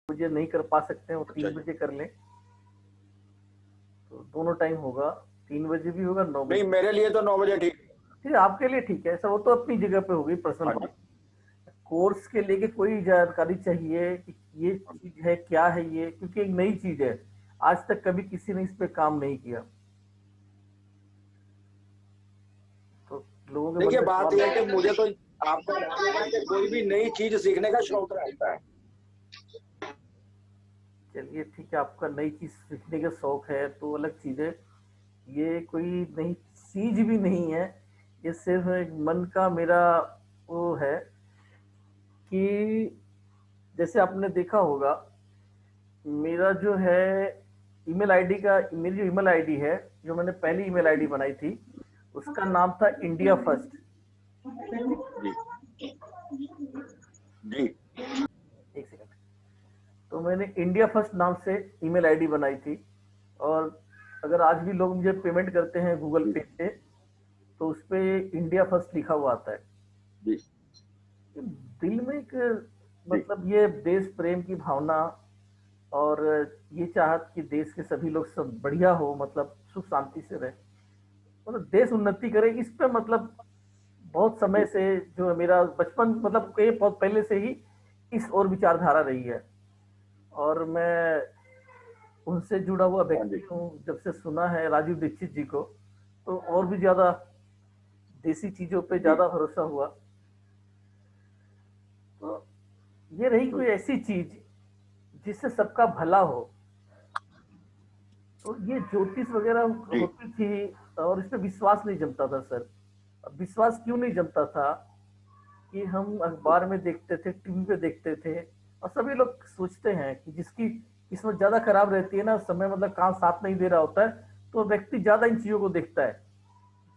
बजे नहीं कर पा सकते हैं वो अच्छा 3 बजे कर लें, तो दोनों टाइम होगा, 3 बजे भी होगा, 9 बजे। नहीं, मेरे लिए तो 9 बजे ठीक। ठीक है, आपके लिए ठीक है सर, वो तो अपनी जगह पे होगी पर्सनल हाँ जी। बात। कोर्स के लेके कोई जानकारी चाहिए कि ये चीज है क्या है ये, क्योंकि एक नई चीज है, आज तक कभी किसी ने इस पे काम नहीं किया, तो लोगों के मन देखिए, में बात सवाल यह है है। कि मुझे तो आपका मानना है कि कोई भी नई चीज सीखने का शौक रहता है। चलिए ठीक है, आपका नई चीज सीखने का शौक है तो अलग चीज है, ये कोई नई चीज भी नहीं है, ये सिर्फ एक मन का मेरा वो है कि जैसे आपने देखा होगा, मेरा जो है ईमेल आईडी का, मेरी जो ईमेल आईडी है, जो मैंने पहली ईमेल आईडी बनाई थी, उसका नाम था इंडिया फर्स्ट। जी जी। एक सेकंड। तो मैंने इंडिया फर्स्ट नाम से ईमेल आईडी बनाई थी, और अगर आज भी लोग मुझे पेमेंट करते हैं गूगल जी पे से, तो उस पे इंडिया फर्स्ट लिखा हुआ आता है। जी दिल में एक, जी मतलब ये देश प्रेम की भावना, और ये चाहत कि देश के सभी लोग सब बढ़िया हो, मतलब सुख शांति से रहे, मतलब देश उन्नति करे, इस पे मतलब बहुत समय जी। से, जो है मेरा बचपन, मतलब ये बहुत पहले से ही इस और विचारधारा रही है, और मैं उनसे जुड़ा हुआ हाँ व्यक्ति जी। हूँ। जब से सुना है राजीव दीक्षित जी को, तो और भी ज्यादा देसी चीजों पे जी ज्यादा भरोसा हुआ। तो ये रही कोई ऐसी चीज जिससे सबका भला हो, तो ये ज्योतिष वगैरह जी होती थी, और इस पे विश्वास नहीं जमता था सर। अब विश्वास क्यों नहीं जमता था कि हम अखबार में देखते थे, टीवी पे देखते थे, और सभी लोग सोचते हैं कि जिसकी किस्मत ज्यादा खराब रहती है ना, समय मतलब काम साथ नहीं दे रहा होता है, तो व्यक्ति ज्यादा इन चीजों को देखता है,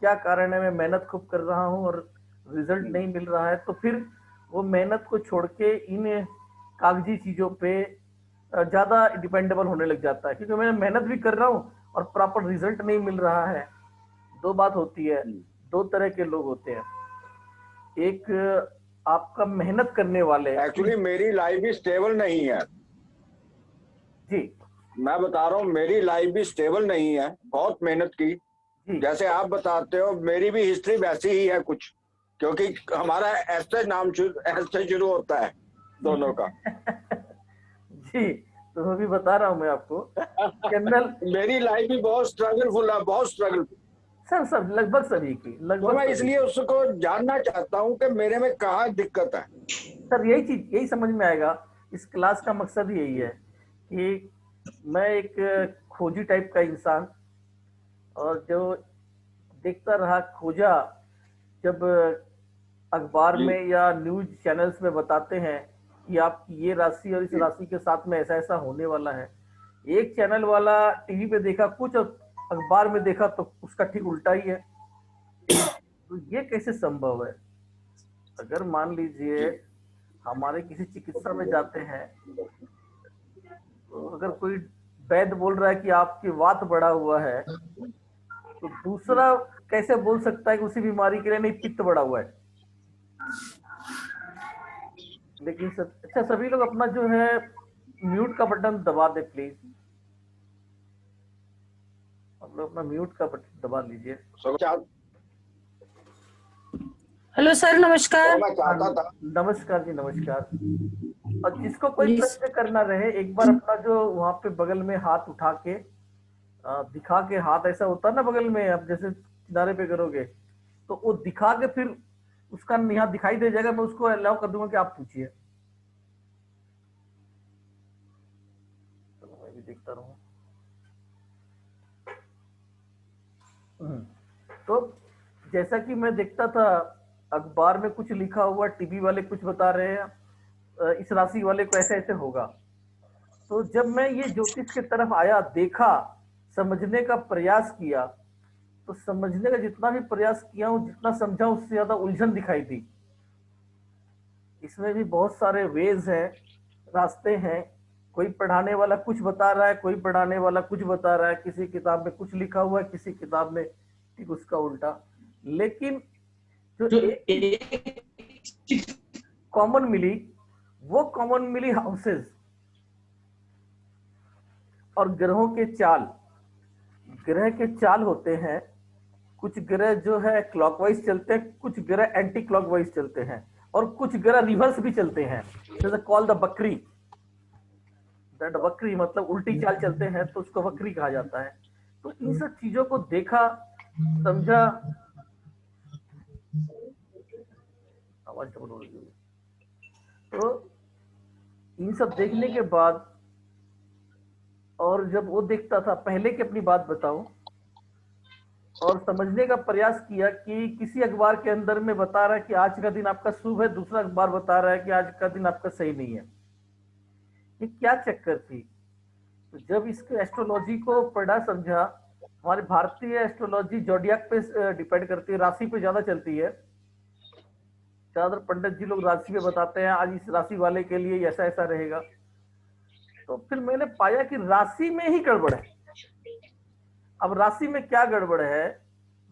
क्या कारण है, मैं मेहनत खूब कर रहा हूँ और रिजल्ट नहीं मिल रहा है, तो फिर वो मेहनत को छोड़ के इन कागजी चीजों पे ज्यादा डिपेंडेबल होने लग जाता है, क्योंकि मैं मेहनत भी कर रहा हूँ और प्रॉपर रिजल्ट नहीं मिल रहा है। दो बात होती है, दो तरह के लोग होते हैं, एक आपका मेहनत करने वाले एक्चुअली मेरी लाइफ भी स्टेबल नहीं है। जी मैं बता रहा हूँ, मेरी लाइफ भी स्टेबल नहीं है, बहुत मेहनत की। जी जैसे आप बताते हो, मेरी भी हिस्ट्री वैसी ही है कुछ, क्योंकि हमारा ऐसे नाम ऐसे शुरू होता है दोनों का। जी, तो मैं भी बता रहा हूँ मैं आपको, जनरल, मेरी लाइफ भी बहुत स्ट्रगलफुल है, बहुत स्ट्रगल। सर सब लगभग सभी की, तो लगभग मैं सभी इसलिए की। उसको जानना चाहता हूँ कि मेरे में कहाँ दिक्कत है। सर यही चीज, यही समझ में आएगा, इस क्लास का मकसद ही यही है कि मैं एक खोजी टाइप का इंसान, और जो देखता रहा, खोजा, जब अखबार जी में या न्यूज चैनल्स में बताते हैं कि आपकी ये राशि और इस जी राशि के साथ में ऐसा ऐसा होने वाला है, एक चैनल वाला टीवी पे देखा कुछ और अखबार में देखा तो उसका ठीक उल्टा ही है, तो ये कैसे संभव है? अगर मान लीजिए जी हमारे किसी चिकित्सा में जाते हैं, तो अगर कोई वैद्य बोल रहा है कि आपकी वात बढ़ा हुआ है, तो जी। दूसरा कैसे बोल सकता है कि उसी बीमारी के लिए नहीं, पित्त बढ़ा हुआ है? लेकिन अच्छा, सभी लोग अपना जो है म्यूट का बटन दबा दे प्लीज, आप लोग अपना म्यूट का बटन दबा लीजिए। हेलो सर, तो नमस्कार। मैं हाँ, चाहता था। नमस्कार जी, नमस्कार। और जिसको कोई जी प्रश्न करना रहे, एक बार अपना जो वहां पे बगल में हाथ उठा के दिखा के, हाथ ऐसा होता है ना बगल में, आप जैसे किनारे पे करोगे, तो वो दिखा के फिर उसका यहाँ दिखाई दे जाएगा, मैं उसको अलाउ कर दूंगा कि आप पूछिए। चलो मैं भी देखता रहूँ। तो जैसा कि मैं देखता था, अखबार में कुछ लिखा हुआ, टीवी वाले कुछ बता रहे हैं, इस राशि वाले को ऐसे ऐसे होगा, तो जब मैं ये ज्योतिष की तरफ आया, देखा, समझने का प्रयास किया, तो समझने का जितना भी प्रयास किया हूँ, जितना समझा, उससे ज्यादा उलझन दिखाई दी। इसमें भी बहुत सारे वेज हैं, रास्ते हैं, कोई पढ़ाने वाला कुछ बता रहा है, कोई पढ़ाने वाला कुछ बता रहा है, किसी किताब में कुछ लिखा हुआ है, किसी किताब में ठीक उसका उल्टा। लेकिन जो जो एक चीज कॉमन मिली, वो कॉमन मिली हाउसेज। और ग्रहों के चाल, ग्रह के चाल होते हैं। कुछ ग्रह जो है क्लॉकवाइज चलते हैं, कुछ ग्रह एंटी क्लॉकवाइज चलते हैं, और कुछ ग्रह रिवर्स भी चलते हैं, जैसे कॉल द बकरी, दैट बकरी मतलब उल्टी चाल चलते हैं तो उसको बकरी कहा जाता है। तो इन सब चीजों को देखा, समझा। आवाज डबल हो रही है। तो इन सब देखने के बाद, और जब वो देखता था, पहले की अपनी बात बताऊं, और समझने का प्रयास किया कि किसी अखबार के अंदर में बता रहा है कि आज का दिन आपका शुभ है, दूसरा अखबार बता रहा है कि आज का दिन आपका सही नहीं है। ये क्या चक्कर थी? तो जब इसके एस्ट्रोलॉजी को पढ़ा, समझा, हमारे भारतीय एस्ट्रोलॉजी जोडियाक पे डिपेंड करती है, राशि पे ज्यादा चलती है। ज्यादातर पंडित जी लोग राशि पे बताते हैं, आज इस राशि वाले के लिए ऐसा ऐसा रहेगा। तो फिर मैंने पाया कि राशि में ही गड़बड़ है। अब राशि में क्या गड़बड़ है?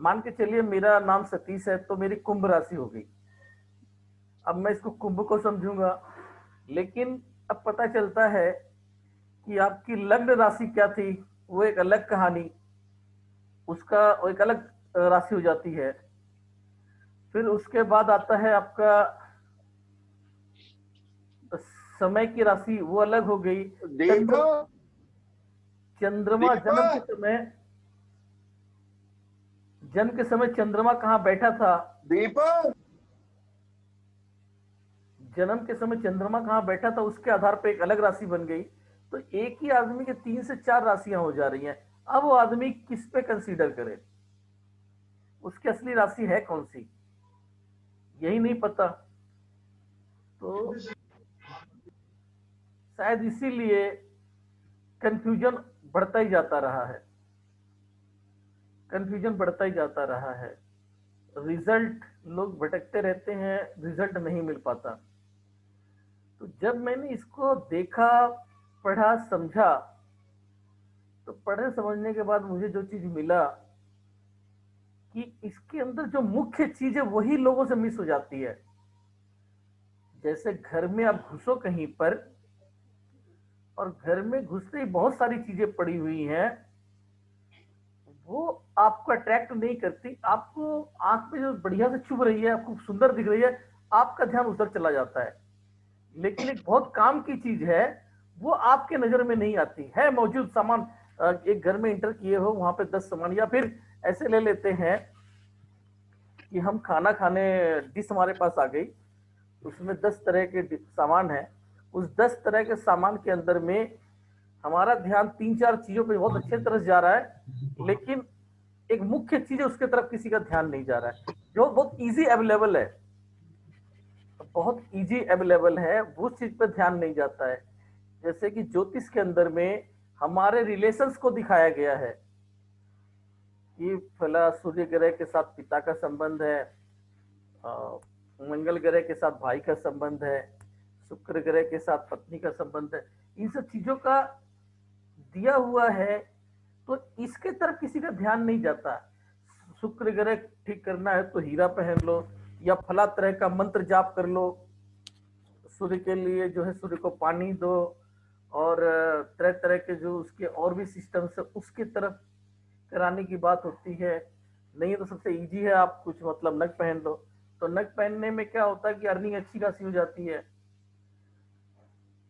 मान के चलिए मेरा नाम सतीश है, तो मेरी कुंभ राशि हो गई। अब मैं इसको कुंभ को समझूंगा, लेकिन अब पता चलता है कि आपकी लग्न राशि क्या थी, वो एक अलग कहानी, उसका वो एक अलग राशि हो जाती है। फिर उसके बाद आता है आपका समय की राशि, वो अलग हो गई। दीप, चंद्रमा दीप, जन्म के समय चंद्रमा कहाँ बैठा था, दीप। जन्म के समय चंद्रमा कहाँ बैठा था, उसके आधार पर एक अलग राशि बन गई। तो एक ही आदमी के 3 से 4 राशियां हो जा रही हैं। अब वो आदमी किस पे कंसीडर करे, उसकी असली राशि है कौन सी, यही नहीं पता। तो शायद इसीलिए कंफ्यूजन बढ़ता ही जाता रहा है, कंफ्यूजन बढ़ता ही जाता रहा है। रिजल्ट, लोग भटकते रहते हैं, रिजल्ट नहीं मिल पाता। तो जब मैंने इसको देखा, पढ़ा, समझा, तो पढ़े समझने के बाद मुझे जो चीज मिला कि इसके अंदर जो मुख्य चीज है वही लोगों से मिस हो जाती है। जैसे घर में आप घुसो कहीं पर, और घर में घुसते ही बहुत सारी चीजें पड़ी हुई हैं, वो आपको अट्रैक्ट नहीं करती। आपको आंख में जो बढ़िया से चुभ रही है, आपको सुंदर दिख रही है, आपका ध्यान उधर चला जाता है। लेकिन एक बहुत काम की चीज है, वो आपके नजर में नहीं आती है। मौजूद सामान, एक घर में इंटर किए हो, वहां पे 10 सामान, या फिर ऐसे ले लेते हैं कि हम खाना खाने, डिश हमारे पास आ गई, उसमें 10 तरह के सामान है। उस 10 तरह के सामान के अंदर में हमारा ध्यान 3-4 चीजों पे बहुत अच्छे तरह से जा रहा है, लेकिन एक मुख्य चीज है उसके तरफ किसी का ध्यान नहीं जा रहा है, जो बहुत इजी अवेलेबल है, बहुत इजी अवेलेबल है, वो चीज पे ध्यान नहीं जाता है। जैसे कि ज्योतिष के अंदर में हमारे रिलेशंस को दिखाया गया है कि फला सूर्य ग्रह के साथ पिता का संबंध है, मंगल ग्रह के साथ भाई का संबंध है, शुक्र ग्रह के साथ पत्नी का संबंध है। इन सब चीजों का दिया हुआ है, तो इसके तरफ किसी का ध्यान नहीं जाता। शुक्र ग्रह ठीक करना है तो हीरा पहन लो, या फला तरह का मंत्र जाप कर लो, सूर्य के लिए जो है सूर्य को पानी दो, और तरह तरह के जो उसके और भी सिस्टम्स है उसके तरफ कराने की बात होती है। नहीं तो सबसे इजी है, आप कुछ मतलब नग पहन लो। तो नग पहनने में क्या होता है कि अर्निंग अच्छी खासी हो जाती है।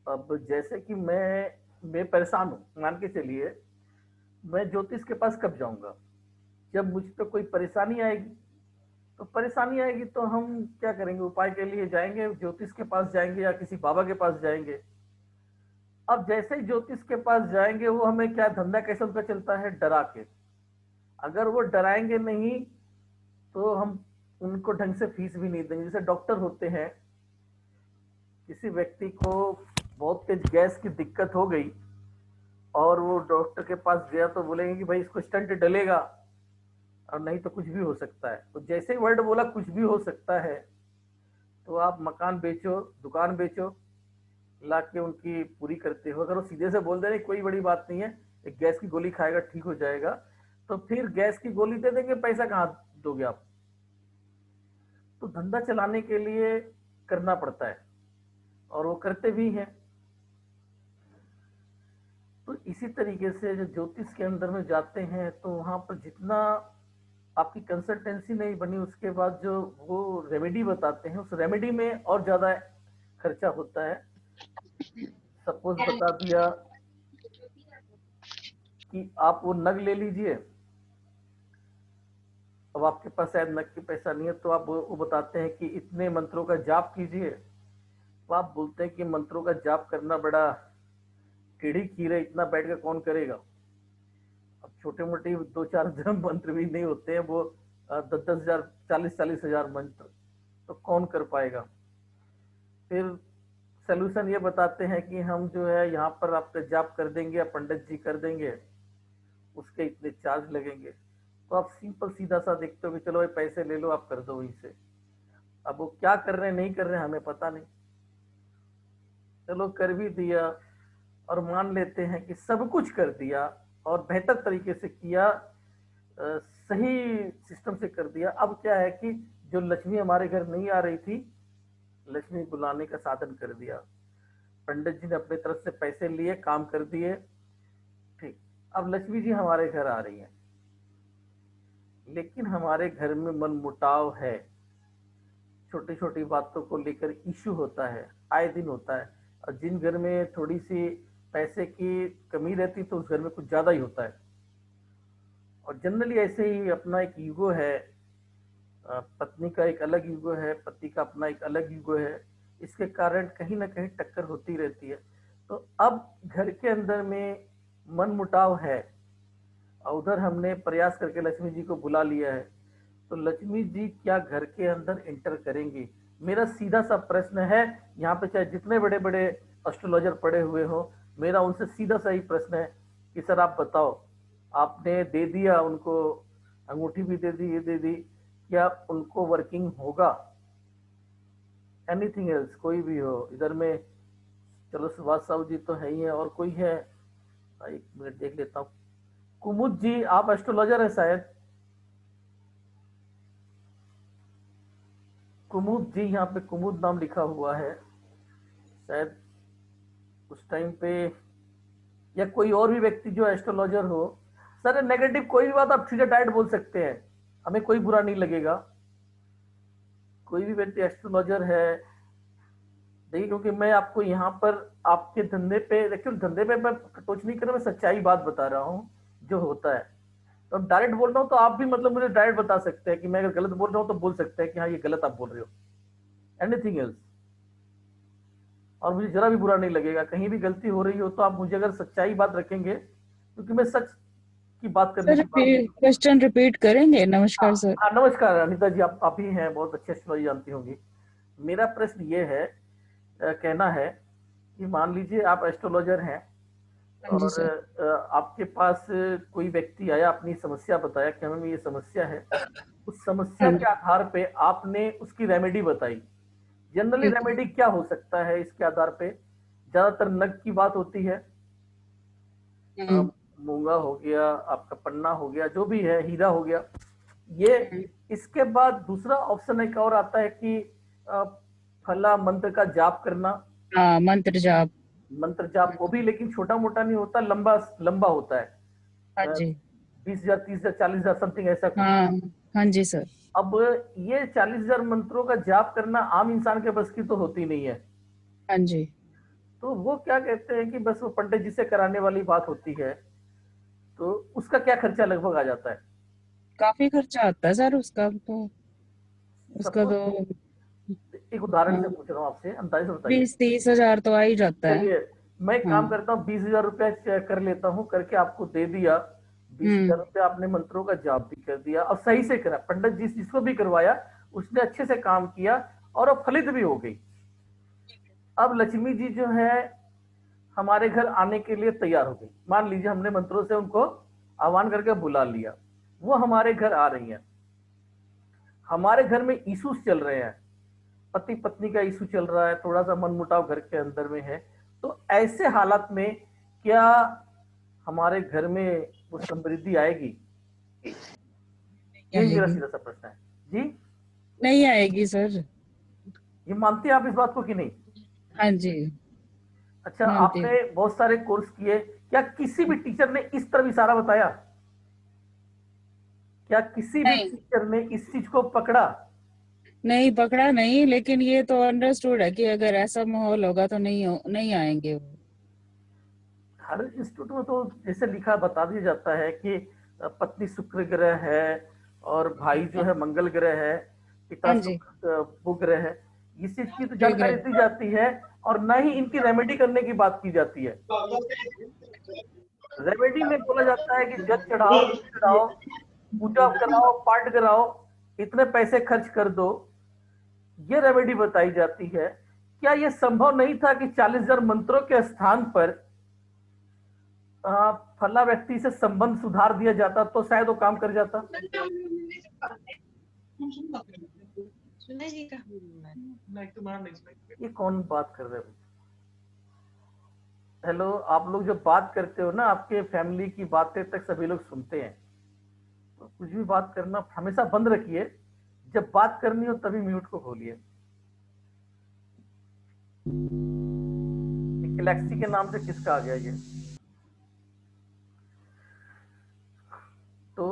अब जैसे कि मैं परेशान हूँ, मान के चलिए, मैं ज्योतिष के पास कब जाऊंगा? जब मुझ पे कोई परेशानी आएगी। तो परेशानी आएगी तो हम क्या करेंगे? उपाय के लिए जाएंगे, ज्योतिष के पास जाएंगे या किसी बाबा के पास जाएंगे। अब जैसे ही ज्योतिष के पास जाएंगे, वो हमें क्या, धंधा कैसे उनका चलता है? डरा के। अगर वो डराएंगे नहीं तो हम उनको ढंग से फीस भी नहीं देंगे। जैसे डॉक्टर होते हैं, किसी व्यक्ति को बहुत तेज गैस की दिक्कत हो गई और वो डॉक्टर के पास गया, तो बोलेंगे कि भाई इसको स्टंट डलेगा, और नहीं तो कुछ भी हो सकता है। तो जैसे ही वर्ड बोला कुछ भी हो सकता है, तो आप मकान बेचो, दुकान बेचो, ला के उनकी पूरी करते हो। अगर वो सीधे से बोल दे रहे कोई बड़ी बात नहीं है, एक गैस की गोली खाएगा ठीक हो जाएगा, तो फिर गैस की गोली दे देंगे, पैसा कहाँ दोगे आप? तो धंधा चलाने के लिए करना पड़ता है, और वो करते भी हैं। तो इसी तरीके से जो ज्योतिष के अंदर में जाते हैं तो वहां पर जितना आपकी कंसल्टेंसी नहीं बनी उसके बाद जो वो रेमेडी बताते हैं उस रेमेडी में और ज्यादा खर्चा होता है। सपोज बता दिया कि आप वो नग ले लीजिए, अब आपके पास शायद नग की पैसा नहीं है तो आप वो बताते हैं कि इतने मंत्रों का जाप कीजिए, तो आप बोलते हैं कि मंत्रों का जाप करना बड़ा टेढ़ी खीर है, इतना बैठ के कौन करेगा। अब छोटे मोटे 2-4 मंत्र भी नहीं होते हैं, वो 10-10 हजार 40-40 हजार मंत्र, तो कौन कर पाएगा। फिर सोल्यूशन ये बताते हैं कि हम जो है यहाँ पर आपका जाप कर देंगे या पंडित जी कर देंगे, उसके इतने चार्ज लगेंगे। तो आप सिंपल सीधा सा देखते हो कि चलो भाई पैसे ले लो, आप कर दो वहीं से। अब वो क्या कर रहे हैं नहीं कर रहे हैं हमें पता नहीं, चलो कर भी दिया और मान लेते हैं कि सब कुछ कर दिया और बेहतर तरीके से किया, सही सिस्टम से कर दिया। अब क्या है कि जो लक्ष्मी हमारे घर नहीं आ रही थी, लक्ष्मी बुलाने का साधन कर दिया, पंडित जी ने अपने तरफ से पैसे लिए, काम कर दिए, ठीक। अब लक्ष्मी जी हमारे घर आ रही हैं, लेकिन हमारे घर में मन मुटाव है, छोटी छोटी बातों को लेकर इश्यू होता है, आए दिन होता है। और जिन घर में थोड़ी सी पैसे की कमी रहती तो उस घर में कुछ ज्यादा ही होता है। और जनरली ऐसे ही अपना एक ईगो है, पत्नी का एक अलग ईगो है, पति का अपना एक अलग ईगो है, इसके कारण कहीं ना कहीं टक्कर होती रहती है। तो अब घर के अंदर में मन मुटाव है और उधर हमने प्रयास करके लक्ष्मी जी को बुला लिया है, तो लक्ष्मी जी क्या घर के अंदर एंटर करेंगी। मेरा सीधा सा प्रश्न है, यहाँ पे चाहे जितने बड़े बड़े एस्ट्रोलॉजर पड़े हुए हो, मेरा उनसे सीधा सा ही प्रश्न है कि सर आप बताओ, आपने दे दिया उनको, अंगूठी भी दे दी, ये दे दी, क्या उनको वर्किंग होगा। एनीथिंग एल्स, कोई भी हो इधर में, चलो सुभाष साहू जी तो है ही है, और कोई है, एक मिनट देख लेता हूँ। कुमुद जी, आप एस्ट्रोलॉजर है शायद, कुमुद जी, यहाँ पे कुमुद नाम लिखा हुआ है शायद उस टाइम पे, या कोई और भी व्यक्ति जो एस्ट्रोलॉजर हो। सर नेगेटिव कोई भी बात आप सीधे डायरेक्ट बोल सकते हैं, हमें कोई बुरा नहीं लगेगा। कोई भी व्यक्ति एस्ट्रोलॉजर है, देखिए क्योंकि मैं आपको यहाँ पर आपके धंधे पे, देखिए धंधे पे मैं टोच नहीं कर रहा, मैं सच्चाई बात बता रहा हूँ जो होता है। तो अब डायरेक्ट बोल रहा हूँ तो आप भी मतलब मुझे डायरेक्ट बता सकते हैं कि मैं अगर गलत बोल रहा हूँ तो बोल सकते हैं कि हाँ ये गलत आप बोल रहे हो, एनीथिंग एल्स। और मुझे जरा भी बुरा नहीं लगेगा, कहीं भी गलती हो रही हो तो आप मुझे अगर सच्चाई बात रखेंगे, क्योंकि मैं सच की बात करने सर की। क्वेश्चन रिपीट करेंगे। नमस्कार हाँ, सर। हाँ, नमस्कार अनिता जी, आप ही हैं, बहुत अच्छे एस्ट्रोलॉजी जानती होंगी। मेरा प्रश्न ये है, कहना है कि मान लीजिए आप एस्ट्रोलॉजर हैं हाँ जी और सर। आपके पास कोई व्यक्ति आया, अपनी समस्या बताया कि हमें ये समस्या है, उस समस्या हाँ के जी। आधार पे आपने उसकी रेमेडी बताई। जनरली ठीक है। रेमेडी क्या हो सकता है इसके आधार पे, ज्यादातर नग की बात होती है, हम्म, मूंगा हो गया, आपका पन्ना हो गया, जो भी है, हीरा हो गया ये। हम्म। इसके बाद दूसरा ऑप्शन एक और आता है कि अ, फला मंत्र का जाप करना। हाँ, मंत्र जाप। मंत्र जाप वो भी लेकिन छोटा मोटा नहीं होता, लंबा लंबा होता हाँ है, जी। 20,000 30,000 40,000 समथिंग ऐसा कुछ। हाँ। हाँ जी सर। अब ये 40,000 मंत्रों का जाप करना आम इंसान के बस की तो होती नहीं है। हाँ जी। तो वो क्या कहते हैं कि बस वो पंडित जी से कराने वाली बात होती है। तो उसका क्या खर्चा लगभग आ जाता है। काफी खर्चा आता है सर उसका तो। उसका सपोज तो एक उदाहरण से हाँ, पूछ रहा हूँ आपसे, अंदाजे से बताइए। 20-30 हजार तो आ ही जाता है। चलिए मैं हाँ। काम करता हूँ, 20,000 रुपया कर लेता हूँ, करके आपको दे दिया। 20,000 हम्म। रुपया आपने मंत्रों का जाप भी कर दिया और सही से करा, पंडित जिसको भी करवाया उसने अच्छे से काम किया और अब फलित भी हो गई। अब लक्ष्मी जी जो है हमारे घर आने के लिए तैयार हो गई। मान लीजिए हमने मंत्रों से उनको आह्वान करके बुला लिया, वो हमारे घर आ रही हैं। हमारे घर में इश्यूज चल रहे हैं, पति पत्नी का इशू चल रहा है, थोड़ा सा मनमुटाव घर के अंदर में है। तो ऐसे हालात में क्या हमारे घर में वो समृद्धि आएगी, नहीं यही मेरा आएगी। सीधा सा प्रश्न है जी। नहीं आएगी सर। ये मानते हैं आप इस बात को कि नहीं। हाँ जी। अच्छा, मानती हूँ। आपने बहुत सारे कोर्स किए, क्या किसी भी टीचर ने इस तरफ इशारा बताया? क्या किसी भी नहीं, टीचर ने इस चीज को पकड़ा? नहीं पकड़ा नहीं, लेकिन ये तो अंडरस्टूड है कि अगर ऐसा माहौल होगा तो नहीं आएंगे वो। हर इंस्टीट्यूट में तो जैसे लिखा बता दिया जाता है कि पत्नी शुक्र ग्रह है और भाई जो है मंगल ग्रह है, पिता हाँ जी। शुक्र बुध ग्रह है। इस चीज की तो शुक्र जानकारी है। दी जाती है और न ही इनकी रेमेडी करने की बात की जाती है। रेमेडी में बोला जाता है कि जल चढ़ाओ, दूध चढ़ाओ, पूजा कराओ, पाठ कराओ, इतने पैसे खर्च कर दो, ये रेमेडी बताई जाती है। क्या यह संभव नहीं था कि 40,000 मंत्रों के स्थान पर फला व्यक्ति से संबंध सुधार दिया जाता तो शायद वो काम कर जाता? ये कौन बात कर रहे हो? हेलो, आप लोग जब बात करते हो ना, आपके फैमिली की बातें तक सभी लोग सुनते हैं, तो कुछ भी बात करना हमेशा बंद रखिए, जब बात करनी हो तभी म्यूट को खोलिए। गैलेक्सी के नाम से किसका आ गया ये? तो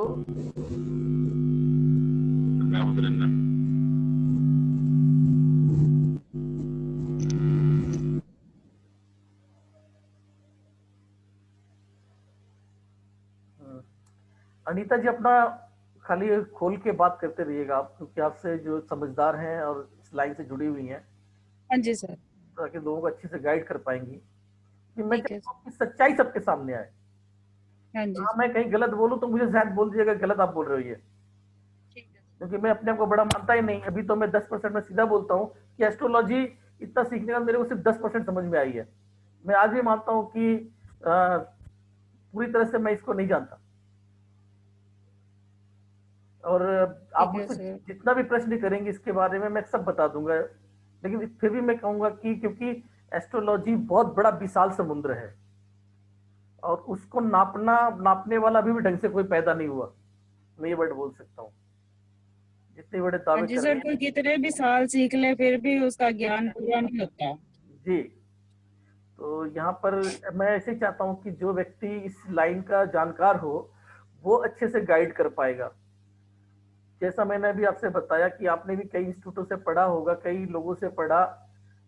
अनीता जी, अपना खाली खोल के बात करते रहिएगा आप, क्योंकि आपसे जो समझदार हैं और इस लाइन से जुड़ी हुई हैं, हाँ जी सर। ताकि लोगों को अच्छे से गाइड कर पाएंगी। कि मैं ठीक है चाहता सर। हूँ कि सच्चाई सबके सामने आए। हाँ जी हाँ, सर। मैं कहीं गलत बोलूँ तो मुझे शायद बोल दीजिएगा गलत आप बोल रहे हो ये, ठीक है सर। क्योंकि मैं अपने आप को बड़ा मानता ही नहीं। अभी तो मैं 10% में सीधा बोलता हूँ कि एस्ट्रोलॉजी इतना सीखने का मेरे को सिर्फ 10% समझ में आई है। मैं आज भी मानता हूँ कि पूरी तरह से मैं इसको नहीं जानता। और आप ठीक है मुझसे सर। जितना भी प्रश्न करेंगे इसके बारे में मैं सब बता दूंगा, लेकिन फिर भी मैं कहूंगा कि क्योंकि एस्ट्रोलॉजी बहुत बड़ा विशाल समुद्र है और उसको नापने वाला अभी भी ढंग से कोई पैदा नहीं हुआ। मैं ये वर्ड बोल सकता हूँ, जितने बड़े हाँ दावे जी कर सर, रहे कोई हैं। कितने भी साल सीख ले फिर भी उसका ज्ञान पूरा नहीं होता। जी, तो यहाँ पर मैं ऐसे ही चाहता हूँ कि जो व्यक्ति इस लाइन का जानकार हो वो अच्छे से गाइड कर पाएगा। जैसा मैंने अभी आपसे बताया कि आपने भी कई इंस्टीट्यूटों से पढ़ा होगा, कई लोगों से पढ़ा,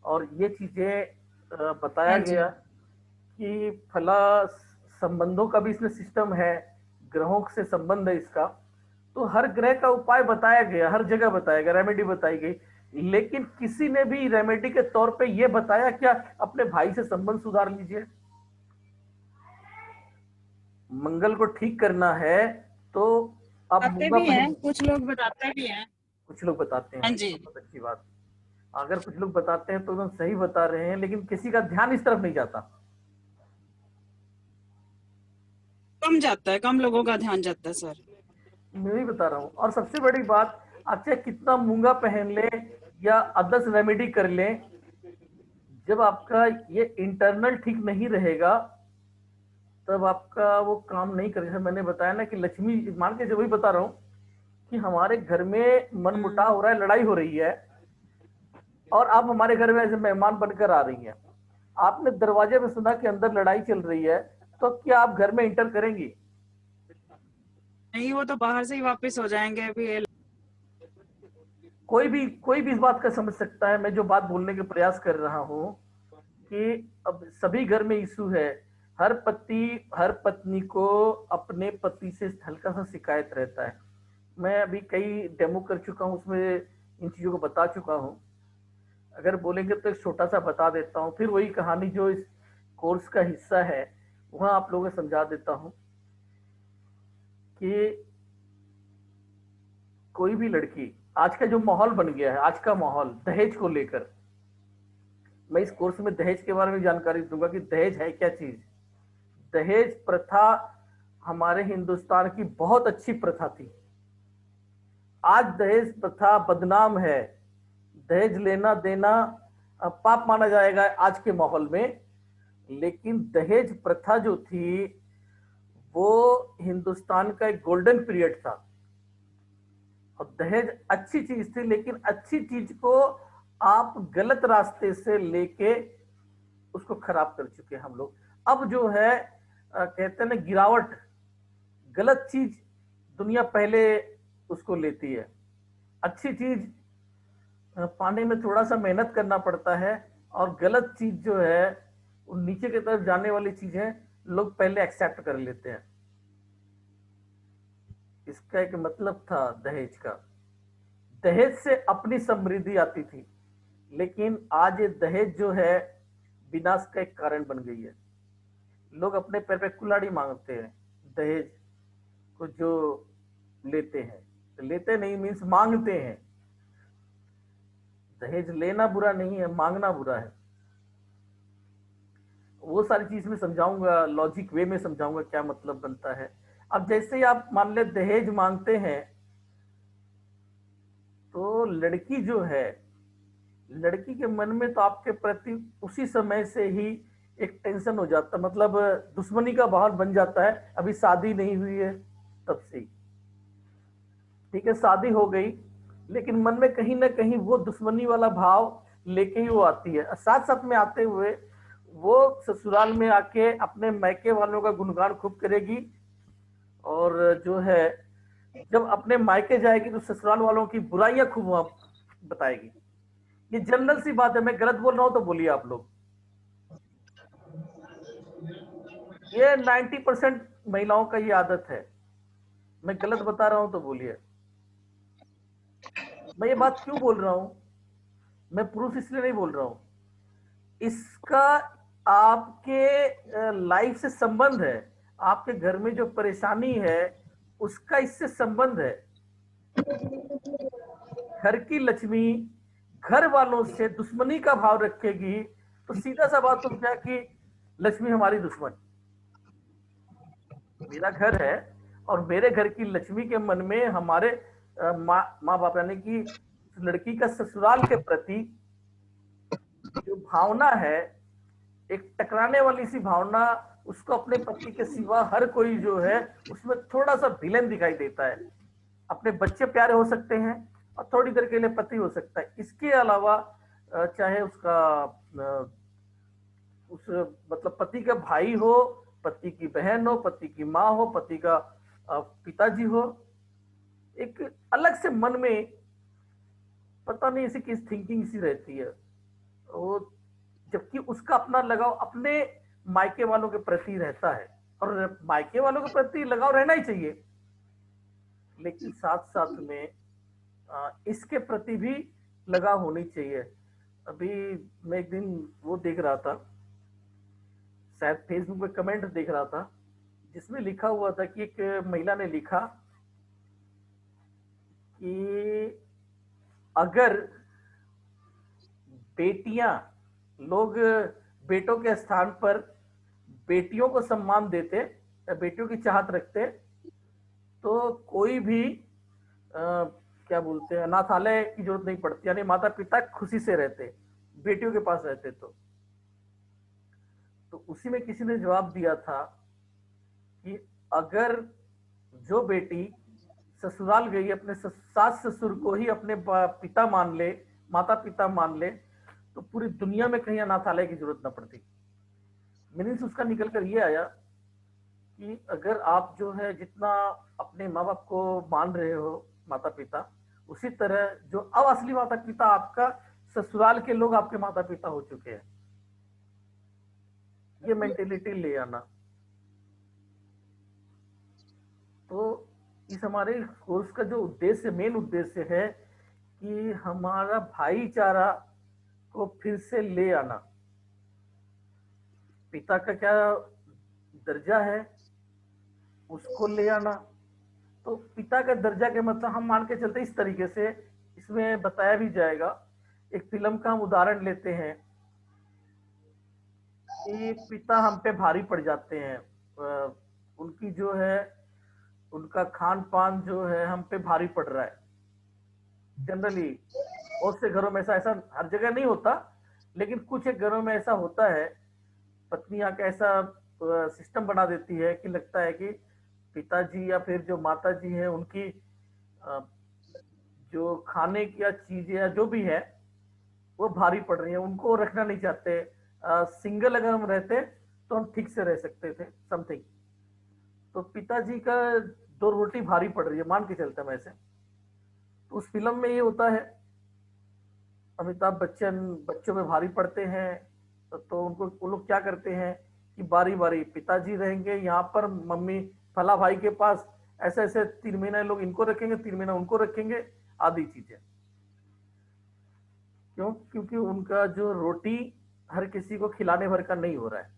और ये चीजें बताया हाँ जी। गया कि फला संबंधों का भी इसमें सिस्टम है, ग्रहों से संबंध है इसका। तो हर ग्रह का उपाय बताया गया, हर जगह बताया गया, रेमेडी बताई गई, लेकिन किसी ने भी रेमेडी के तौर पे ये बताया क्या अपने भाई से संबंध सुधार लीजिए? मंगल को ठीक करना है तो आप बताते मूंगा भी पहन। हैं, कुछ लोग बताते भी हैं। कुछ लोग बताते हाँ हैं, जी। बहुत अच्छी बात। अगर कुछ लोग बताते हैं तो एकदम सही बता रहे हैं, लेकिन किसी का ध्यान इस तरफ नहीं जाता। कम जाता है, कम लोगों का ध्यान जाता है सर। मैं भी बता रहा हूँ। और सबसे बड़ी बात, आप चाहे कितना मूंगा पहन ले या अदर्स रेमेडी कर ले, जब आपका ये इंटरनल ठीक नहीं रहेगा तब आपका वो काम नहीं करेगा। मैंने बताया ना कि लक्ष्मी, मान के जब भी बता रहा हूँ कि हमारे घर में मनमुटाव हो रहा है, लड़ाई हो रही है, और आप हमारे घर में ऐसे मेहमान बनकर आ रही हैं, आपने दरवाजे में सुना कि अंदर लड़ाई चल रही है, तो क्या आप घर में इंटर करेंगी? नहीं, वो तो बाहर से ही वापस हो जाएंगे अभी ये। कोई भी इस बात का समझ सकता है मैं जो बात बोलने के प्रयास कर रहा हूँ, कि अब सभी घर में इशू है। हर पति हर पत्नी को अपने पति से हल्का सा शिकायत रहता है। मैं अभी कई डेमो कर चुका हूँ, उसमें इन चीजों को बता चुका हूँ। अगर बोलेंगे तो एक छोटा सा बता देता हूँ, फिर वही कहानी जो इस कोर्स का हिस्सा है वहां आप लोगों को समझा देता हूँ कि कोई भी लड़की, आज का जो माहौल बन गया है, आज का माहौल दहेज को लेकर, मैं इस कोर्स में दहेज के बारे में जानकारी दूंगा कि दहेज है क्या चीज। दहेज प्रथा हमारे हिंदुस्तान की बहुत अच्छी प्रथा थी। आज दहेज प्रथा बदनाम है। दहेज लेना देना अब पाप माना जाएगा आज के माहौल में, लेकिन दहेज प्रथा जो थी वो हिंदुस्तान का एक गोल्डन पीरियड था। और दहेज अच्छी चीज थी, लेकिन अच्छी चीज को आप गलत रास्ते से लेके उसको खराब कर चुके हैं हम लोग। अब जो है कहते हैं ना गिरावट, गलत चीज दुनिया पहले उसको लेती है। अच्छी चीज पाने में थोड़ा सा मेहनत करना पड़ता है, और गलत चीज जो है वो नीचे की तरफ जाने वाली चीजें लोग पहले एक्सेप्ट कर लेते हैं। इसका एक मतलब था दहेज का। दहेज से अपनी समृद्धि आती थी, लेकिन आज ये दहेज जो है विनाश का एक कारण बन गई है। लोग अपने पैर पे कुल्हाड़ी मांगते हैं दहेज को जो लेते हैं। तो लेते नहीं मीन्स मांगते हैं। दहेज लेना बुरा नहीं है, मांगना बुरा है। वो सारी चीज में समझाऊंगा, लॉजिक वे में समझाऊंगा क्या मतलब बनता है। अब जैसे ही आप मान ले दहेज मांगते हैं, तो लड़की जो है, लड़की के मन में तो आपके प्रति उसी समय से ही एक टेंशन हो जाता, मतलब दुश्मनी का भाव बन जाता है। अभी शादी नहीं हुई है तब से, ठीक है शादी हो गई, लेकिन मन में कहीं ना कहीं वो दुश्मनी वाला भाव लेके ही वो आती है। साथ साथ में आते हुए वो ससुराल में आके अपने मायके वालों का गुणगान खूब करेगी, और जो है जब अपने मायके जाएगी तो ससुराल वालों की बुराइयां खूब वहां बताएगी। ये जनरल सी बात है, मैं गलत बोल रहा हूं तो बोलिए आप लोग। ये 90% महिलाओं का ये आदत है। मैं गलत बता रहा हूं तो बोलिए। मैं ये बात क्यों बोल रहा हूं, मैं पुरुष इसलिए नहीं बोल रहा हूं, इसका आपके लाइफ से संबंध है। आपके घर में जो परेशानी है उसका इससे संबंध है। घर की लक्ष्मी घर वालों से दुश्मनी का भाव रखेगी तो सीधा सा बात हो गया कि लक्ष्मी हमारी दुश्मन। मेरा घर है और मेरे घर की लक्ष्मी के मन में हमारे माँ बाप यानी कि लड़की का ससुराल के प्रति जो भावना है, एक टकराने वाली सी भावना, उसको अपने पति के सिवा हर कोई जो है उसमें थोड़ा सा विलेन दिखाई देता है। अपने बच्चे प्यारे हो सकते हैं और थोड़ी देर के लिए पति हो सकता है, इसके अलावा चाहे उसका उस मतलब पति का भाई हो, पति की बहन हो, पति की माँ हो, पति का पिताजी हो, एक अलग से मन में पता नहीं ऐसी किस थिंकिंग सी रहती है वो, जबकि उसका अपना लगाव अपने मायके वालों के प्रति रहता है। और मायके वालों के प्रति लगाव रहना ही चाहिए, लेकिन साथ साथ में इसके प्रति भी लगाव होनी चाहिए। अभी मैं एक दिन वो देख रहा था, शायद फेसबुक पे कमेंट देख रहा था, जिसमें लिखा हुआ था कि एक महिला ने लिखा कि अगर बेटियां, लोग बेटों के स्थान पर बेटियों को सम्मान देते, बेटियों की चाहत रखते, तो कोई भी क्या बोलते हैं अनाथालय की जरूरत नहीं पड़ती, यानी माता पिता खुशी से रहते बेटियों के पास रहते। तो उसी में किसी ने जवाब दिया था कि अगर जो बेटी ससुराल गई अपने सास ससुर को ही अपने पिता मान ले, माता पिता मान ले, तो पूरी दुनिया में कहीं अनाथालय की जरूरत ना पड़ती। मीनिंग्स उसका निकल कर ये आया कि अगर आप जो है जितना अपने माँ बाप को मान रहे हो माता पिता, उसी तरह जो अब असली माता पिता आपका ससुराल के लोग आपके माता पिता हो चुके हैं। ये मेंटेलिटी ले आना। तो इस हमारे कोर्स का जो उद्देश्य, मेन उद्देश्य है कि हमारा भाईचारा को फिर से ले आना। पिता का क्या दर्जा है उसको ले आना। तो पिता का दर्जा के मतलब हम मान के चलते इस तरीके से, इसमें बताया भी जाएगा। एक फिल्म का हम उदाहरण लेते हैं कि पिता हम पे भारी पड़ जाते हैं, उनकी जो है उनका खान पान जो है हम पे भारी पड़ रहा है। जनरली बहुत से घरों में ऐसा, ऐसा हर जगह नहीं होता, लेकिन कुछ एक घरों में ऐसा होता है। पत्नियां का ऐसा सिस्टम बना देती है कि लगता है कि पिताजी या फिर जो माता जी है उनकी जो खाने की या चीजें या जो भी है वो भारी पड़ रही है, उनको रखना नहीं चाहते। सिंगल अगर हम रहते तो हम ठीक से रह सकते थे समथिंग। तो पिताजी का 2 रोटी भारी पड़ रही है, मान के चलते हैं ऐसे। तो उस फिल्म में ये होता है, अमिताभ बच्चन बच्चों में भारी पड़ते हैं, तो उनको वो लोग क्या करते हैं कि बारी बारी पिताजी रहेंगे यहाँ पर, मम्मी फला भाई के पास, ऐसे ऐसे 3 महीने लोग इनको रखेंगे, 3 महीने उनको रखेंगे, आदि चीजें। क्यों? क्योंकि उनका जो रोटी हर किसी को खिलाने भर का नहीं हो रहा है।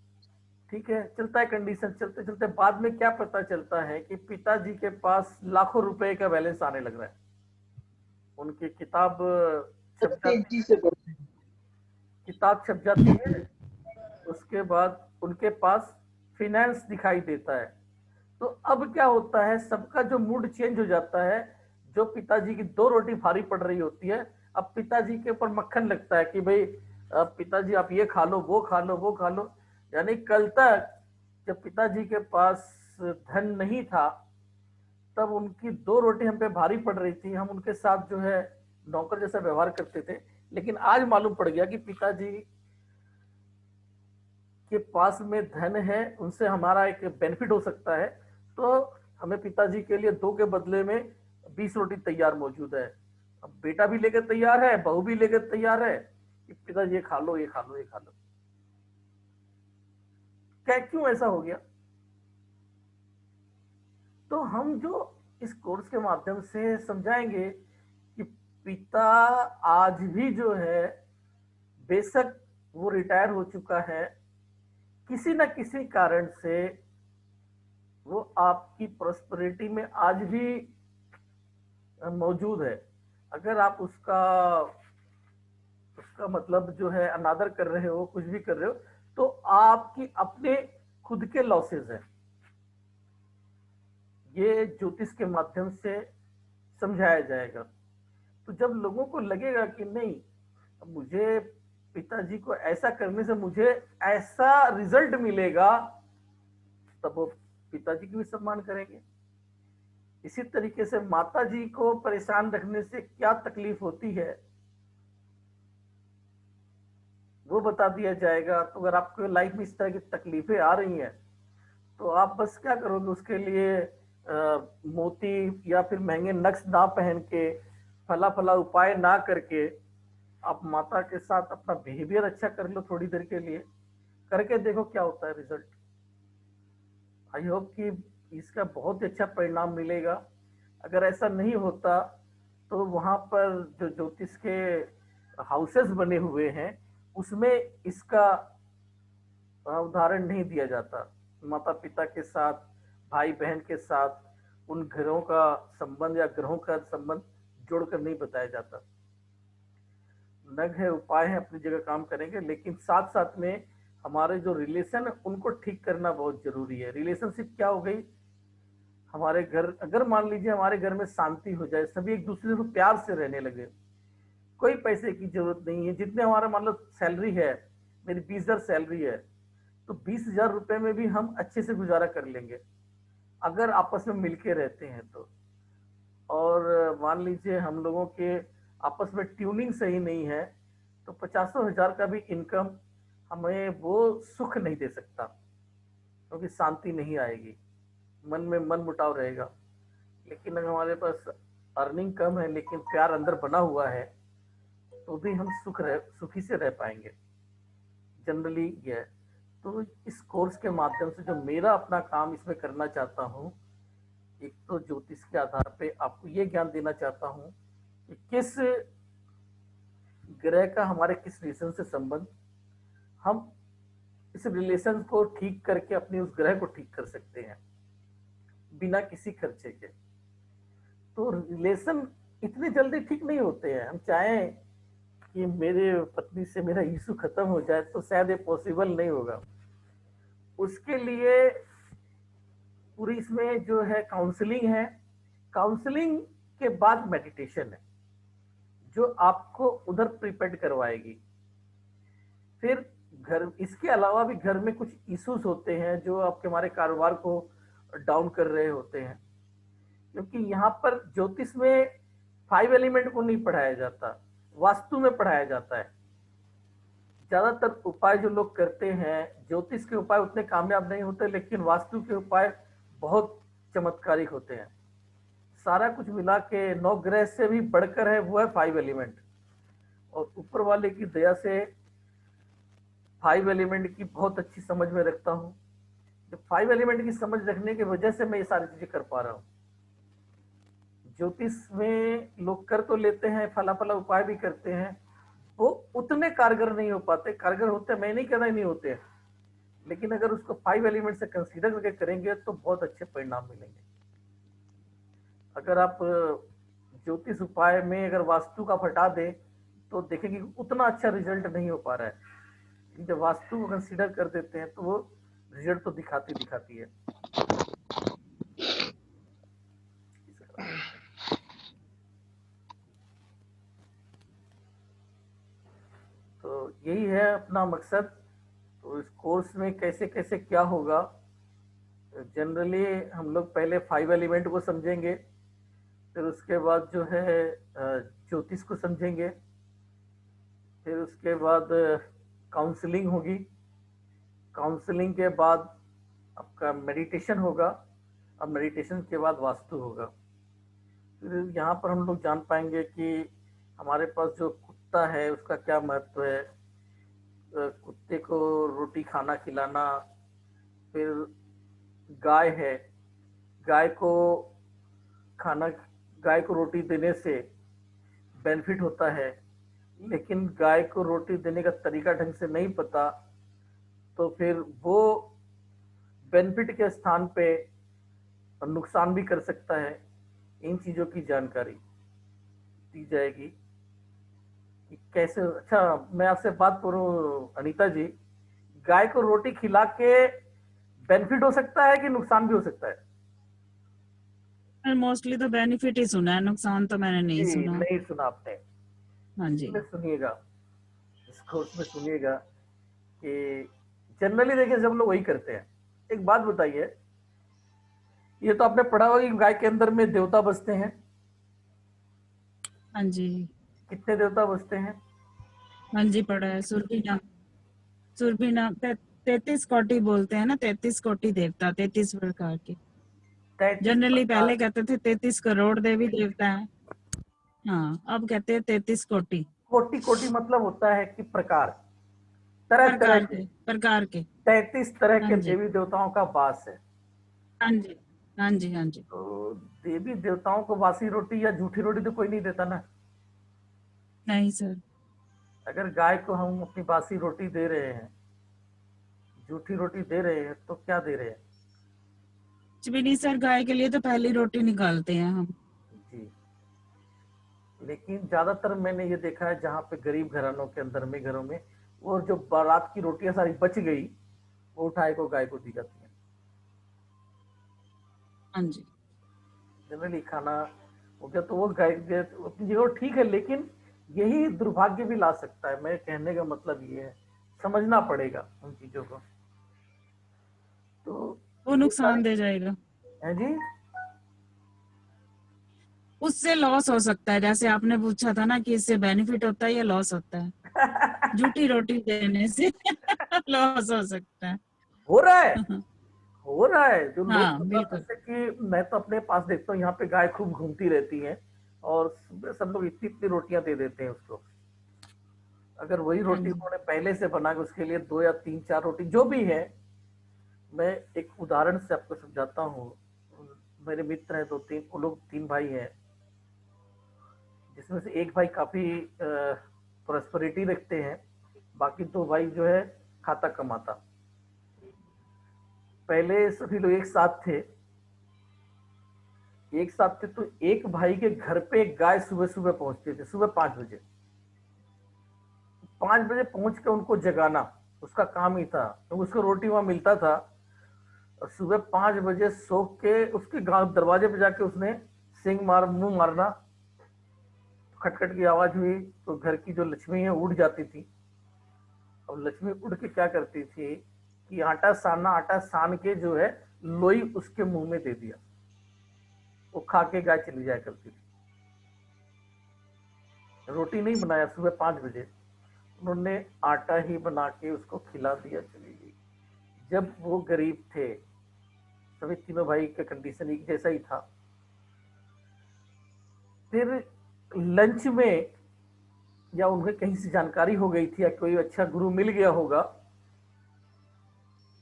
ठीक है, चलता है कंडीशन, चलते चलते बाद में क्या पता चलता है कि पिताजी के पास लाखों रुपए का बैलेंस आने लग रहा है। उनकी किताब छप जाती तेजी से बढ़ते हैं। किताब छप जाती है, उसके बाद उनके पास फिनेंस दिखाई देता है। तो अब क्या होता है, सबका जो मूड चेंज हो जाता है। जो पिताजी की 2 रोटी भारी पड़ रही होती है, अब पिताजी के ऊपर मक्खन लगता है कि भाई अब पिताजी आप ये खा लो, वो खा लो, वो खा लो। यानी कल तक जब पिताजी के पास धन नहीं था, तब उनकी 2 रोटी हम पे भारी पड़ रही थी, हम उनके साथ जो है नौकर जैसा व्यवहार करते थे। लेकिन आज मालूम पड़ गया कि पिताजी के पास में धन है, उनसे हमारा एक बेनिफिट हो सकता है। तो हमें पिताजी के लिए 2 के बदले में 20 रोटी तैयार मौजूद है। अब बेटा भी लेकर तैयार है, बहू भी लेकर तैयार है कि पिताजी ये खा लो, ये खा लो, ये खा लो। क्या, क्यों ऐसा हो गया? तो हम जो इस कोर्स के माध्यम से समझाएंगे कि पिता आज भी जो है, बेशक वो रिटायर हो चुका है, किसी न किसी कारण से वो आपकी प्रोस्पेरिटी में आज भी मौजूद है। अगर आप उसका उसका मतलब जो है अनादर कर रहे हो, कुछ भी कर रहे हो, तो आपकी अपने खुद के लॉसेस है। ये ज्योतिष के माध्यम से समझाया जाएगा। तो जब लोगों को लगेगा कि नहीं, मुझे पिताजी को ऐसा करने से मुझे ऐसा रिजल्ट मिलेगा, तब वो पिताजी की भी सम्मान करेंगे। इसी तरीके से माता जी को परेशान रखने से क्या तकलीफ होती है वो बता दिया जाएगा। तो अगर आपको लाइफ में इस तरह की तकलीफें आ रही हैं, तो आप बस क्या करोगे, उसके लिए मोती या फिर महंगे नक्श ना पहन के, फला फला उपाय ना करके, आप माता के साथ अपना बिहेवियर अच्छा कर लो थोड़ी देर के लिए, करके देखो क्या होता है रिजल्ट। आई होप कि इसका बहुत अच्छा परिणाम मिलेगा। अगर ऐसा नहीं होता तो वहां पर जो ज्योतिष के हाउसेस बने हुए हैं, उसमें इसका उदाहरण नहीं दिया जाता। माता पिता के साथ, भाई बहन के साथ उन घरों का संबंध या ग्रहों का संबंध जोड़कर नहीं बताया जाता। नग है, उपाय है, अपनी जगह काम करेंगे, लेकिन साथ साथ में हमारे जो रिलेशन है उनको ठीक करना बहुत जरूरी है। रिलेशनशिप क्या हो गई, हमारे घर, अगर मान लीजिए हमारे घर में शांति हो जाए, सभी एक दूसरे को प्यार से रहने लगे, कोई पैसे की जरूरत नहीं है। जितने हमारा मान लो सैलरी है, मेरी 20,000 सैलरी है, तो 20,000 रुपए में भी हम अच्छे से गुजारा कर लेंगे अगर आपस में मिलके रहते हैं तो। और मान लीजिए हम लोगों के आपस में ट्यूनिंग सही नहीं है, तो 50,000 का भी इनकम हमें वो सुख नहीं दे सकता, क्योंकि शांति नहीं आएगी, मन में मन मुटाव रहेगा। लेकिन अगर हमारे पास अर्निंग कम है लेकिन प्यार अंदर बना हुआ है, तो भी हम सुखी से रह पाएंगे। जनरली ये है। तो इस कोर्स के माध्यम से जो मेरा अपना काम इसमें करना चाहता हूँ, एक तो ज्योतिष के आधार पे आपको ये ज्ञान देना चाहता हूँ कि किस ग्रह का हमारे किस रिलेशन से संबंध, हम इस रिलेशन को ठीक करके अपने उस ग्रह को ठीक कर सकते हैं बिना किसी खर्चे के। तो रिलेशन इतनी जल्दी ठीक नहीं होते हैं। हम चाहें कि मेरे पत्नी से मेरा इशू खत्म हो जाए तो शायद ये पॉसिबल नहीं होगा। उसके लिए पूरी इसमें जो है काउंसलिंग है, काउंसलिंग के बाद मेडिटेशन है जो आपको उधर प्रिपेयर करवाएगी। फिर घर, इसके अलावा भी घर में कुछ इश्यूज होते हैं जो आपके हमारे कारोबार को डाउन कर रहे होते हैं, क्योंकि यहाँ पर ज्योतिष में 5 एलिमेंट को नहीं पढ़ाया जाता, वास्तु में पढ़ाया जाता है। ज्यादातर उपाय जो लोग करते हैं, ज्योतिष के उपाय उतने कामयाब नहीं होते, लेकिन वास्तु के उपाय बहुत चमत्कारिक होते हैं। सारा कुछ मिला के 9 ग्रह से भी बढ़कर है वो है 5 एलिमेंट, और ऊपर वाले की दया से 5 एलिमेंट की बहुत अच्छी समझ में रखता हूँ। जो 5 एलिमेंट की समझ रखने की वजह से मैं ये सारी चीजें कर पा रहा हूँ। ज्योतिष में लोग कर तो लेते हैं, फला फला उपाय भी करते हैं, वो उतने कारगर नहीं हो पाते। कारगर होते हैं, मैं नहीं कह रहा नहीं होते हैं, लेकिन अगर उसको 5 एलिमेंट से कंसीडर करके करेंगे तो बहुत अच्छे परिणाम मिलेंगे। अगर आप ज्योतिष उपाय में अगर वास्तु का हटा दें तो देखेंगे उतना अच्छा रिजल्ट नहीं हो पा रहा है। जब वास्तु को कंसीडर कर देते हैं तो वो रिजल्ट तो दिखाती है। तो यही है अपना मकसद। तो इस कोर्स में कैसे कैसे क्या होगा, जनरली हम लोग पहले 5 एलिमेंट को समझेंगे, फिर उसके बाद जो है ज्योतिष को समझेंगे, फिर उसके बाद काउंसलिंग होगी, काउंसलिंग के बाद आपका मेडिटेशन होगा, और मेडिटेशन के बाद वास्तु होगा। फिर यहाँ पर हम लोग जान पाएंगे कि हमारे पास जो कुत्ता है उसका क्या महत्व है, कुत्ते को रोटी खाना खिलाना। फिर गाय है, गाय को खाना, गाय को रोटी देने से बेनिफिट होता है, लेकिन गाय को रोटी देने का तरीका ढंग से नहीं पता तो फिर वो बेनिफिट के स्थान पे नुकसान भी कर सकता है। इन चीजों की जानकारी दी जाएगी कि कैसे। अच्छा, मैं आपसे बात करूं अनीता जी, गाय को रोटी खिला के बेनिफिट हो सकता है कि नुकसान भी हो सकता है? मोस्टली तो बेनिफिट ही सुना है, नुकसान तो मैंने नहीं जी सुना। नहीं सुना आपने? हाँ जी। इसमें सुनिएगा, इस कोर्स में सुनिएगा कि जनरली देखिए सब लोग वही करते हैं। एक बात बताइए, ये तो आपने पढ़ा होगा कि गाय के अंदर में देवता बसते हैं। हाँ जी। कितने देवता बसते हैं? हाँ जी, पढ़ा है। सुरभि नाम 33 कोटि बोलते हैं ना, 33 कोटि देवता, 33 प्रकार के। 33 जनरली प्रकार। पहले कहते थे 33 करोड़ देवी देवता है, हाँ अब कहते हैं 33 कोटि। कोटि कोटि मतलब होता है कि प्रकार, तरह तरह के, प्रकार के। 33 तरह हाँ के जी। देवी देवताओं का वास है। हाँ जी। हाँ जी। हाँ जी। तो देवी देवताओं को बासी रोटी या झूठी रोटी तो कोई नहीं देता ना। नहीं सर। अगर गाय को हम अपनी बासी रोटी दे रहे हैं, झूठी रोटी दे रहे हैं, तो क्या दे रहे हैं? कुछ भी नहीं सर, गाय के लिए तो पहली रोटी निकालते हैं हम। जी, लेकिन ज्यादातर मैंने ये देखा है जहाँ पे गरीब घरानों के अंदर में, घरों में, वो जो बारात की रोटियां सारी बच गई वो उठाए को गाय को दी जाती है। हाँ जी। जनरली खाना हो गया तो वो गाय अपनी जगह ठीक है, लेकिन यही दुर्भाग्य भी ला सकता है। मैं कहने का मतलब ये है, समझना पड़ेगा उन चीजों को। तो वो ये नुकसान सारी दे जाएगा, है जी। उससे लॉस हो सकता है। जैसे आपने पूछा था ना कि इससे बेनिफिट होता है या लॉस होता है, झूठी रोटी देने से लॉस हो सकता है। हो रहा है, हो रहा है। जो लोग हाँ मतलब बिल्कुल। जैसे कि मैं तो अपने पास देखता हूँ, यहाँ पे गाय खूब घूमती रहती है और सुबह सब लोग इतनी इतनी रोटियां दे देते हैं उसको। अगर वही हाँ रोटी जी। उन्होंने पहले से बना के उसके लिए 2 या 3 4 रोटी जो भी है, मैं एक उदाहरण से आपको समझाता हूँ। मेरे मित्र हैं 2 3, वो लोग 3 भाई हैं, जिसमें से एक भाई काफी प्रोस्पेरिटी रखते हैं, बाकी 2 भाई जो है खाता कमाता। पहले सभी लोग एक साथ थे, तो एक भाई के घर पे एक गाय सुबह सुबह पहुंचती थी, सुबह 5 बजे। 5 बजे पहुंच के उनको जगाना उसका काम ही था, तो उसको रोटी वहां मिलता था। और सुबह 5 बजे सो के उसके गांव दरवाजे पे जाके उसने मुंह मारना, खटखट की आवाज हुई तो घर की जो लक्ष्मी है उठ जाती थी। और लक्ष्मी उठ के क्या करती थी कि आटा सान के जो है लोई उसके मुंह में दे दिया, वो खा के गाय चली जाया करती थी। रोटी नहीं बनाया सुबह 5 बजे। उन्होंने आटा ही बना के उसको खिला दिया, चली गई। जब वो गरीब थे, सभी तीनों भाई का कंडीशन एक जैसा ही था। फिर लंच में या उन्हें कहीं से जानकारी हो गई थी या कोई अच्छा गुरु मिल गया होगा,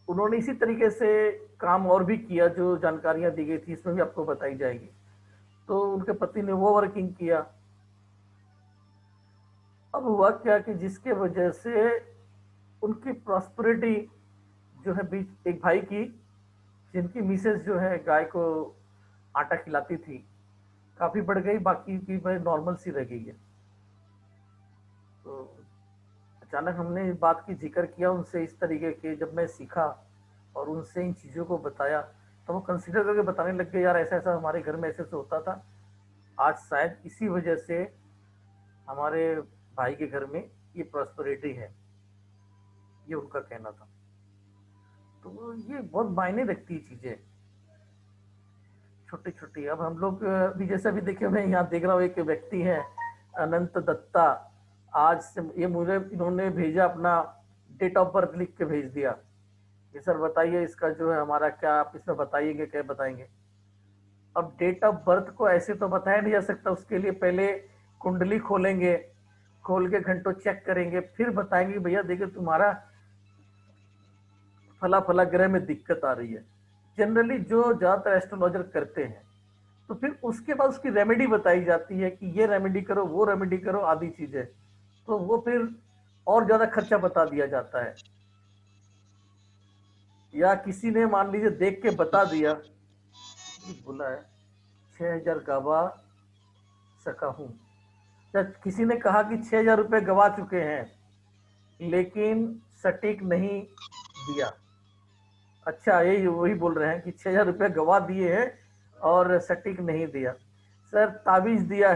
उन्होंने इसी तरीके से काम और भी किया जो जानकारियां दी गई थी इसमें भी आपको बताई जाएगी। तो उनके पति ने वो वर्किंग किया। अब हुआ क्या कि जिसके वजह से उनकी प्रॉस्पेरिटी जो है, बीच एक भाई की, जिनकी मिसेस जो है गाय को आटा खिलाती थी, काफी बढ़ गई, बाकी की भाई नॉर्मल सी रह गई है। तो अचानक हमने इस बात की जिक्र किया उनसे इस तरीके के, जब मैं सीखा और उनसे इन चीज़ों को बताया तो वो कंसिडर करके बताने लग गए, यार ऐसा ऐसा हमारे घर में ऐसे ऐसे होता था, आज शायद इसी वजह से हमारे भाई के घर में ये प्रॉस्पेरिटी है, ये उनका कहना था। तो ये बहुत मायने रखती है चीजें, छोटी छोटी। अब हम लोग भी जैसा भी देखे, मैं यहाँ देख रहा हूँ एक व्यक्ति है अनंत दत्ता, आज से ये मुझे इन्होंने भेजा, अपना डेट ऑफ बर्थ लिख के भेज दिया कि सर बताइए इसका जो है हमारा क्या, आप इसमें बताइएंगे, क्या बताएंगे। अब डेट ऑफ बर्थ को ऐसे तो बताया नहीं जा सकता, उसके लिए पहले कुंडली खोलेंगे, खोल के घंटों चेक करेंगे, फिर बताएंगे भैया देखिए तुम्हारा फला फला ग्रह में दिक्कत आ रही है। जनरली जो ज्यादातर एस्ट्रोलॉजर करते हैं, तो फिर उसके बाद उसकी रेमेडी बताई जाती है कि ये रेमेडी करो, वो रेमेडी करो, आदि चीजें। तो वो फिर और ज्यादा खर्चा बता दिया जाता है, या किसी ने मान लीजिए देख के बता दिया, बोला है 6,000 गवा सका हूं, जब किसी ने कहा कि 6,000 रुपए गवा चुके हैं लेकिन सटीक नहीं दिया, अच्छा यही वही बोल रहे हैं कि 6,000 रुपये गवा दिए हैं और सटीक नहीं दिया। सर ताबीज दिया है